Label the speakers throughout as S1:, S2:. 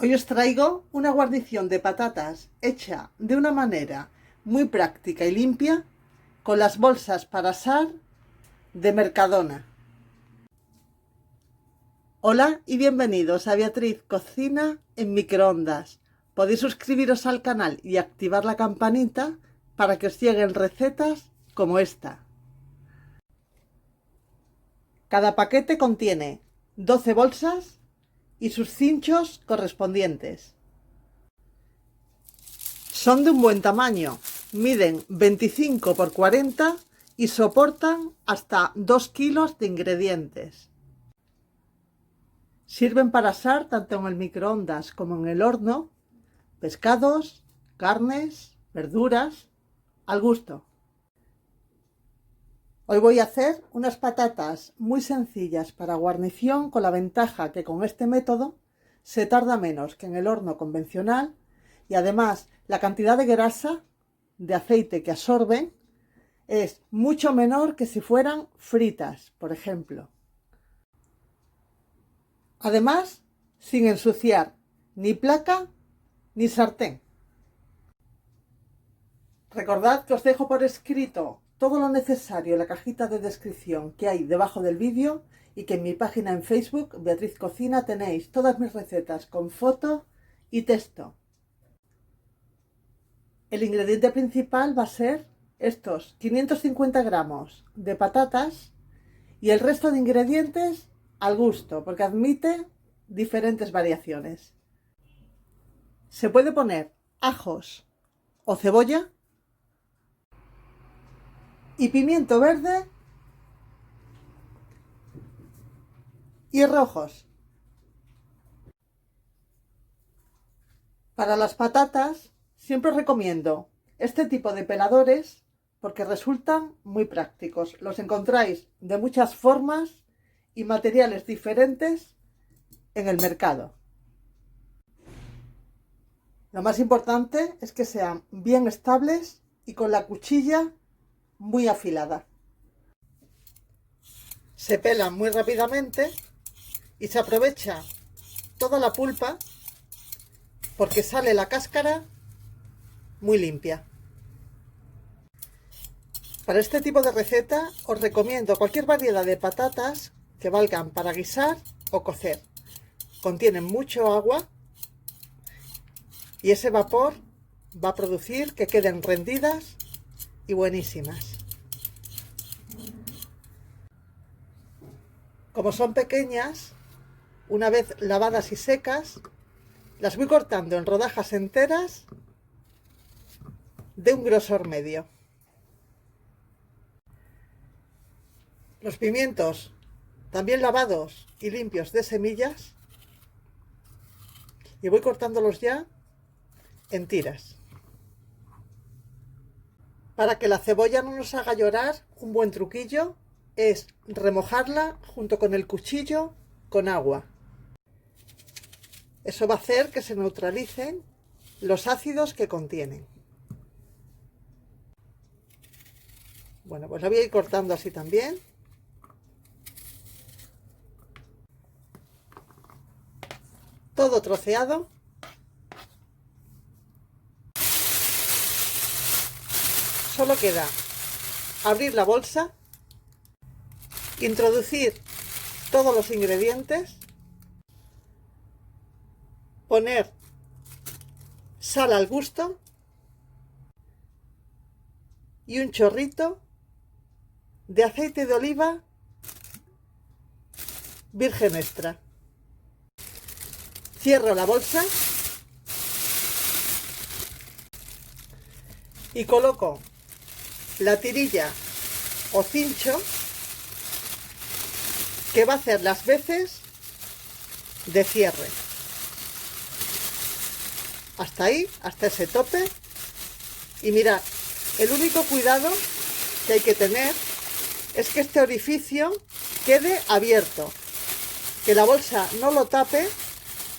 S1: Hoy os traigo una guarnición de patatas hecha de una manera muy práctica y limpia con las bolsas para asar de Mercadona. Hola y bienvenidos a Beatriz Cocina en Microondas. Podéis suscribiros al canal y activar la campanita para que os lleguen recetas como esta. Cada paquete contiene 12 bolsas y sus cinchos correspondientes. Son de un buen tamaño, miden 25 por 40 y soportan hasta 2 kilos de ingredientes. Sirven para asar tanto en el microondas como en el horno, pescados, carnes, verduras, al gusto. Hoy voy a hacer unas patatas muy sencillas para guarnición, con la ventaja que con este método se tarda menos que en el horno convencional y además la cantidad de grasa, de aceite que absorben es mucho menor que si fueran fritas, por ejemplo. Además, sin ensuciar ni placa ni sartén. Recordad que os dejo por escrito todo lo necesario en la cajita de descripción que hay debajo del vídeo y que en mi página en Facebook, Beatriz Cocina, tenéis todas mis recetas con foto y texto. El ingrediente principal va a ser estos 550 gramos de patatas y el resto de ingredientes al gusto, porque admite diferentes variaciones. Se puede poner ajos o cebolla y pimiento verde y rojos. Para las patatas siempre os recomiendo este tipo de peladores porque resultan muy prácticos. Los encontráis de muchas formas y materiales diferentes en el mercado. Lo más importante es que sean bien estables y con la cuchilla muy afilada. Se pelan muy rápidamente y se aprovecha toda la pulpa porque sale la cáscara muy limpia. Para este tipo de receta os recomiendo cualquier variedad de patatas que valgan para guisar o cocer. Contienen mucho agua y ese vapor va a producir que queden rendidas y buenísimas. Como son pequeñas, una vez lavadas y secas, las voy cortando en rodajas enteras de un grosor medio. Los pimientos, también lavados y limpios de semillas, y voy cortándolos ya en tiras. Para que la cebolla no nos haga llorar, un buen truquillo es remojarla junto con el cuchillo con agua. Eso va a hacer que se neutralicen los ácidos que contienen. Bueno, pues la voy a ir cortando así también. Todo troceado. Solo queda abrir la bolsa, introducir todos los ingredientes, poner sal al gusto y un chorrito de aceite de oliva virgen extra. Cierro la bolsa y coloco la tirilla o cincho que va a hacer las veces de cierre. Hasta ahí, hasta ese tope. Y mirad, el único cuidado que hay que tener es que este orificio quede abierto, que la bolsa no lo tape,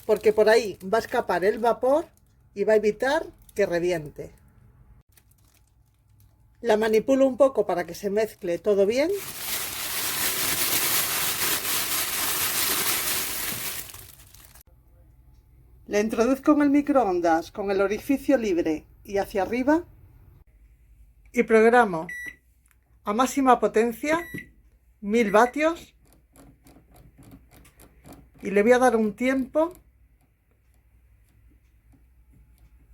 S1: porque por ahí va a escapar el vapor y va a evitar que reviente. La manipulo un poco para que se mezcle todo bien. Le introduzco en el microondas con el orificio libre y hacia arriba y programo a máxima potencia 1000 vatios y le voy a dar un tiempo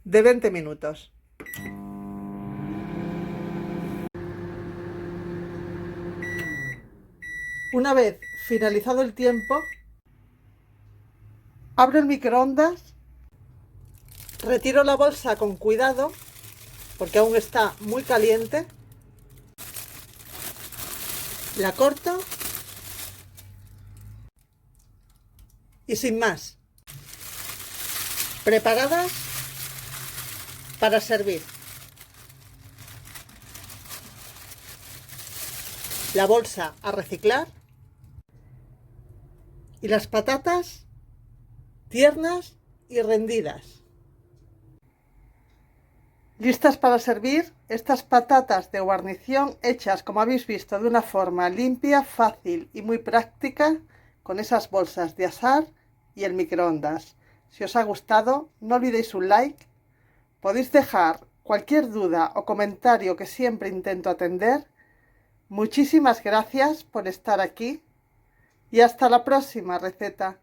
S1: de 20 minutos. Una vez finalizado el tiempo, abro el microondas, retiro la bolsa con cuidado porque aún está muy caliente, la corto y sin más, preparadas para servir. La bolsa a reciclar y las patatas tiernas y rendidas. Listas para servir estas patatas de guarnición hechas, como habéis visto, de una forma limpia, fácil y muy práctica, con esas bolsas de asar y el microondas. Si os ha gustado, no olvidéis un like. Podéis dejar cualquier duda o comentario que siempre intento atender. Muchísimas gracias por estar aquí y hasta la próxima receta.